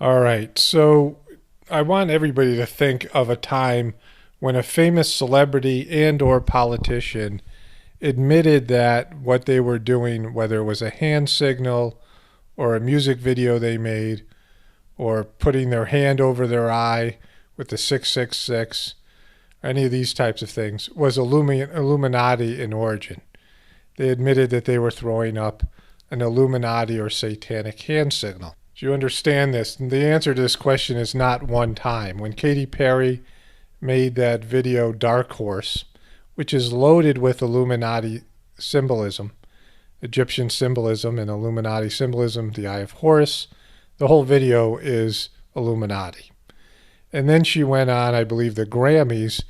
All right. So I want everybody to think of a time when a famous celebrity and or politician admitted that what they were doing, whether it was a hand signal or a music video they made or putting their hand over their eye with the 666, any of these types of things, was Illuminati in origin. They admitted that they were throwing up an Illuminati or satanic hand signal. Do you understand this? The answer to this question is not one time. When Katy Perry made that video Dark Horse, which is loaded with Illuminati symbolism, Egyptian symbolism and Illuminati symbolism, the Eye of Horus, the whole video is Illuminati. And then she went on, I believe, the Grammys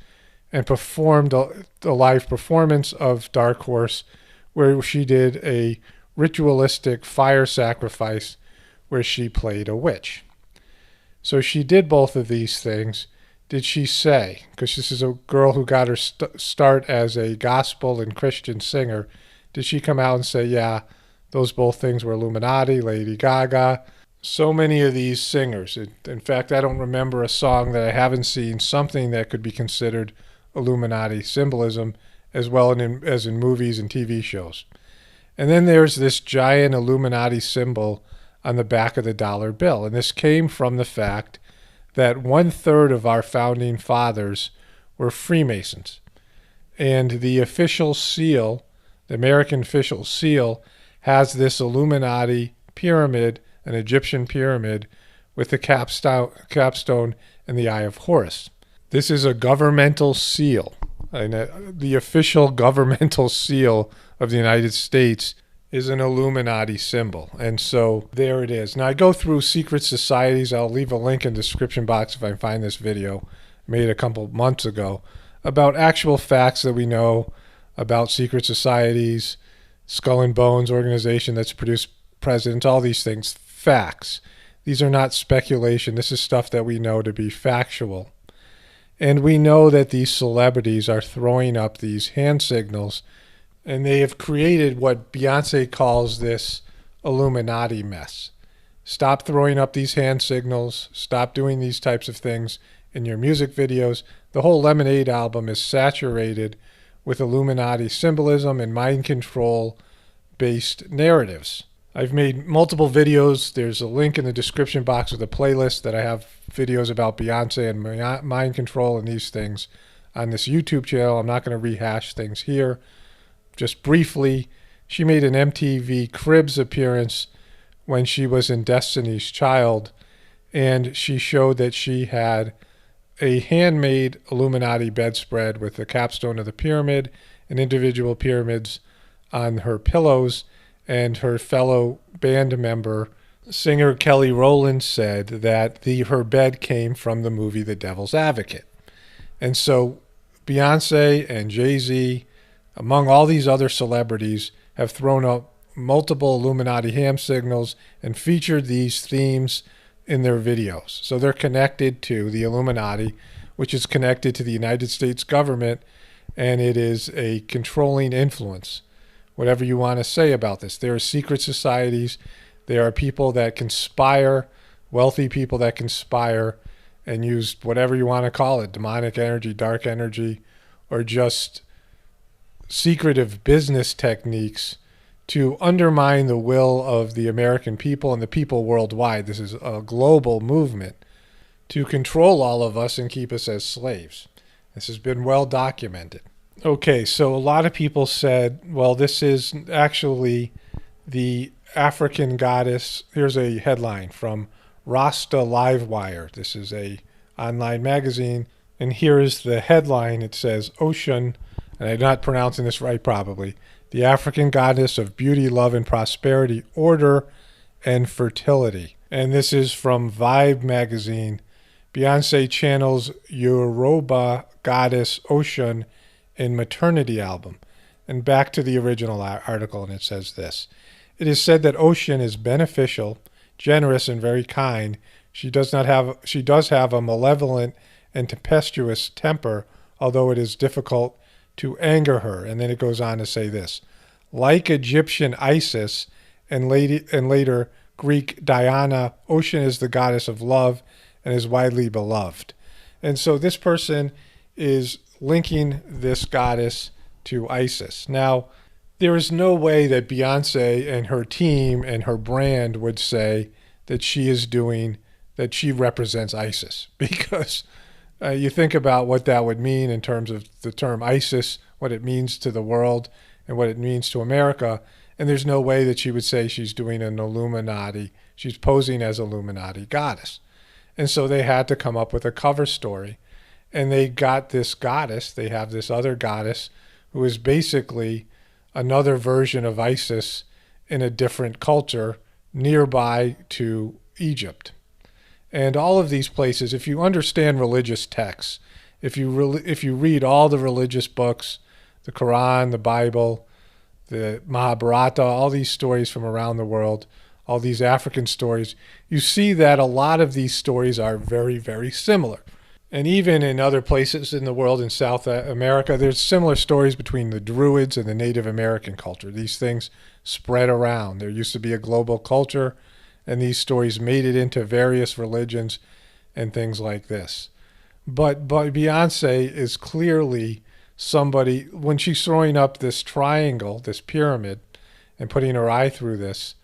and performed a live performance of Dark Horse where she did a ritualistic fire sacrifice where she played a witch. So she did both of these things. Did she say, because this is a girl who got her start as a gospel and Christian singer, did she come out and say, yeah, those both things were Illuminati, Lady Gaga? So many of these singers. In fact, I don't remember a song that I haven't seen something that could be considered Illuminati symbolism as well as in movies and TV shows. And then there's this giant Illuminati symbol on the back of the dollar bill. And this came from the fact that 1/3 of our founding fathers were Freemasons. And the official seal, the American official seal, has this Illuminati pyramid, an Egyptian pyramid, with the capstone and the Eye of Horus. This is a governmental seal. And the official governmental seal of the United States is an Illuminati symbol. And so there it is. Now I go through secret societies. I'll leave a link in the description box if I find this video, made a couple months ago, about actual facts that we know about secret societies, Skull and Bones organization that's produced presidents, all these things, facts. These are not speculation. This is stuff that we know to be factual. And we know that these celebrities are throwing up these hand signals, and they have created what Beyoncé calls this Illuminati mess. Stop throwing up these hand signals. Stop doing these types of things in your music videos. The whole Lemonade album is saturated with Illuminati symbolism and mind control-based narratives. I've made multiple videos. There's a link in the description box with a playlist that I have videos about Beyoncé and mind control and these things on this YouTube channel. I'm not going to rehash things here. Just briefly, she made an MTV Cribs appearance when she was in Destiny's Child, and she showed that she had a handmade Illuminati bedspread with the capstone of the pyramid and individual pyramids on her pillows, and her fellow band member, singer Kelly Rowland, said that her bed came from the movie The Devil's Advocate. And so Beyoncé and Jay-Z, among all these other celebrities, have thrown up multiple Illuminati hand signals and featured these themes in their videos. So they're connected to the Illuminati, which is connected to the United States government, and it is a controlling influence. Whatever you want to say about this. There are secret societies. There are people that conspire, wealthy people that conspire and use whatever you want to call it, demonic energy, dark energy, or just secretive business techniques to undermine the will of the American people and the people worldwide. This is a global movement to control all of us and keep us as slaves. This has been well documented. Okay, so a lot of people said, well, this is actually the African goddess. Here's a headline from Rasta Livewire. This is a online magazine, and here is the headline. It says, Ocean, and I'm not pronouncing this right probably, the African goddess of beauty, love, and prosperity, order, and fertility. And this is from Vibe magazine. Beyoncé channels Yoruba goddess Ocean in maternity album. And back to the original article, and it says this. It is said that Ocean is beneficial, generous, and very kind. She does have a malevolent and tempestuous temper, although it is difficult to anger her. And then it goes on to say this. Like Egyptian Isis and later Greek Diana, ocean is the goddess of love and is widely beloved. And so this person is linking this goddess to Isis. Now, there is no way that Beyoncé and her team and her brand would say that that she represents ISIS, because you think about what that would mean in terms of the term ISIS, what it means to the world and what it means to America. And there's no way that she would say she's doing an Illuminati. She's posing as Illuminati goddess. And so they had to come up with a cover story. And they got this goddess. They have this other goddess who is basically another version of ISIS in a different culture nearby to Egypt. And all of these places, if you understand religious texts, if you read all the religious books, the Quran, the Bible, the Mahabharata, all these stories from around the world, all these African stories, you see that a lot of these stories are very, very similar. And even in other places in the world, in South America, there's similar stories between the Druids and the Native American culture. These things spread around. There used to be a global culture, and these stories made it into various religions and things like this. But Beyoncé is clearly somebody, when she's throwing up this triangle, this pyramid, and putting her eye through this,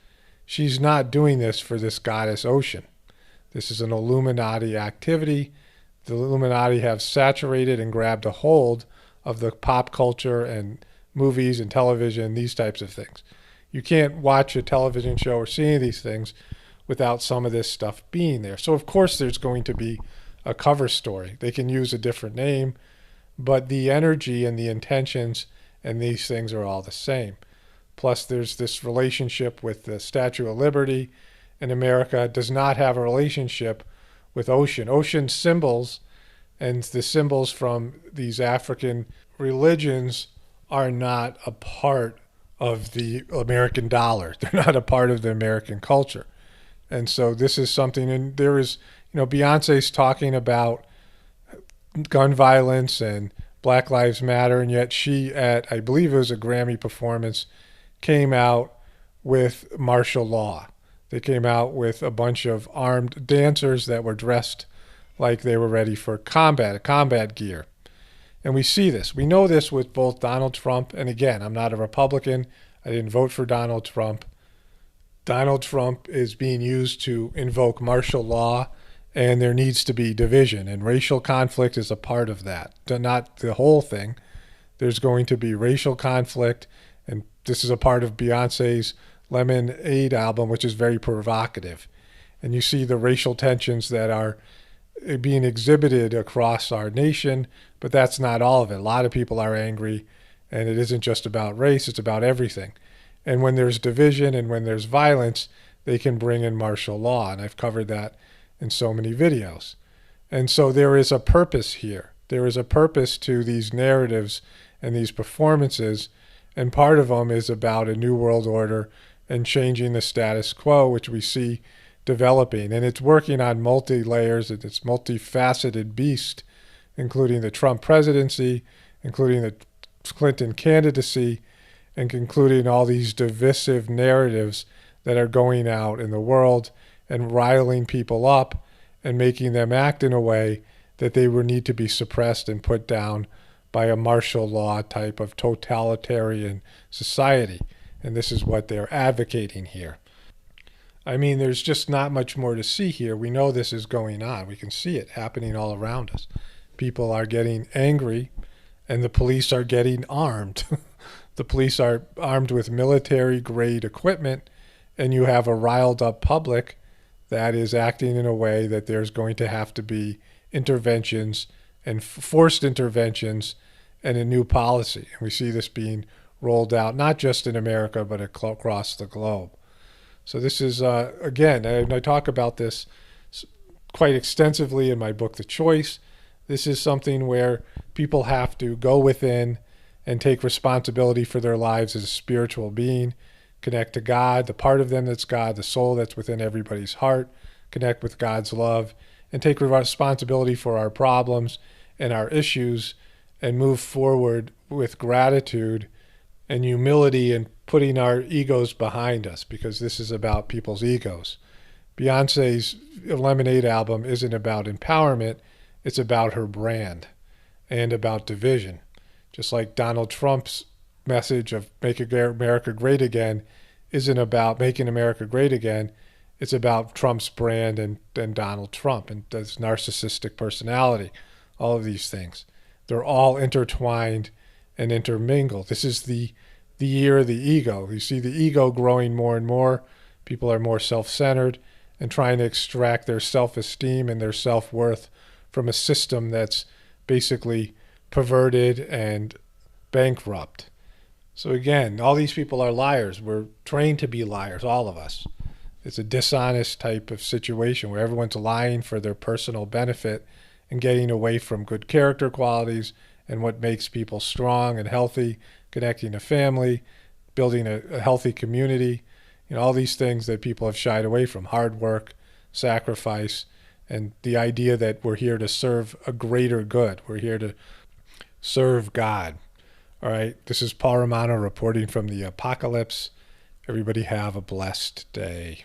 she's not doing this for this goddess ocean. This is an Illuminati activity. The Illuminati have saturated and grabbed a hold of the pop culture and movies and television, these types of things. You can't watch a television show or see any of these things without some of this stuff being there. So of course there's going to be a cover story. They can use a different name, but the energy and the intentions and these things are all the same. Plus there's this relationship with the Statue of Liberty, and America does not have a relationship with ocean. Ocean symbols and the symbols from these African religions are not a part of the American dollar. They're not a part of the American culture. And so this is something, and there is, Beyonce's talking about gun violence and Black Lives Matter, and yet she, at, I believe it was a Grammy performance, came out with martial law. They came out with a bunch of armed dancers that were dressed like they were ready for combat gear. And we see this. We know this with both Donald Trump, and again, I'm not a Republican. I didn't vote for Donald Trump. Donald Trump is being used to invoke martial law, and there needs to be division, and racial conflict is a part of that. Not the whole thing. There's going to be racial conflict, and this is a part of Beyonce's Lemonade album, which is very provocative. And you see the racial tensions that are being exhibited across our nation, but that's not all of it. A lot of people are angry, and it isn't just about race, it's about everything. And when there's division and when there's violence, they can bring in martial law, and I've covered that in so many videos. And so there is a purpose here. There is a purpose to these narratives and these performances, and part of them is about a new world order and changing the status quo, which we see developing. And it's working on multi-layers, and it's multifaceted beast, including the Trump presidency, including the Clinton candidacy, and including all these divisive narratives that are going out in the world and riling people up and making them act in a way that they would need to be suppressed and put down by a martial law type of totalitarian society. And this is what they're advocating here. I mean, there's just not much more to see here. We know this is going on. We can see it happening all around us. People are getting angry, and the police are getting armed. The police are armed with military-grade equipment, and you have a riled-up public that is acting in a way that there's going to have to be interventions and forced interventions and a new policy. And we see this being rolled out, not just in America, but across the globe. So this is, again, and I talk about this quite extensively in my book, The Choice. This is something where people have to go within and take responsibility for their lives as a spiritual being, connect to God, the part of them that's God, the soul that's within everybody's heart, connect with God's love, and take responsibility for our problems and our issues, and move forward with gratitude and humility and putting our egos behind us, because this is about people's egos. Beyonce's Lemonade album isn't about empowerment, it's about her brand and about division. Just like Donald Trump's message of Make America Great Again isn't about making America great again, it's about Trump's brand and Donald Trump and his narcissistic personality, all of these things. They're all intertwined and intermingled. This is the year of the ego. You see the ego growing more and more. People are more self-centered and trying to extract their self-esteem and their self-worth from a system that's basically perverted and bankrupt. So again, all these people are liars. We're trained to be liars, all of us. It's a dishonest type of situation where everyone's lying for their personal benefit and getting away from good character qualities and what makes people strong and healthy, connecting a family, building a healthy community, all these things that people have shied away from: hard work, sacrifice, and the idea that we're here to serve a greater good. We're here to serve God. All right, this is Paul Romano reporting from the apocalypse. Everybody have a blessed day.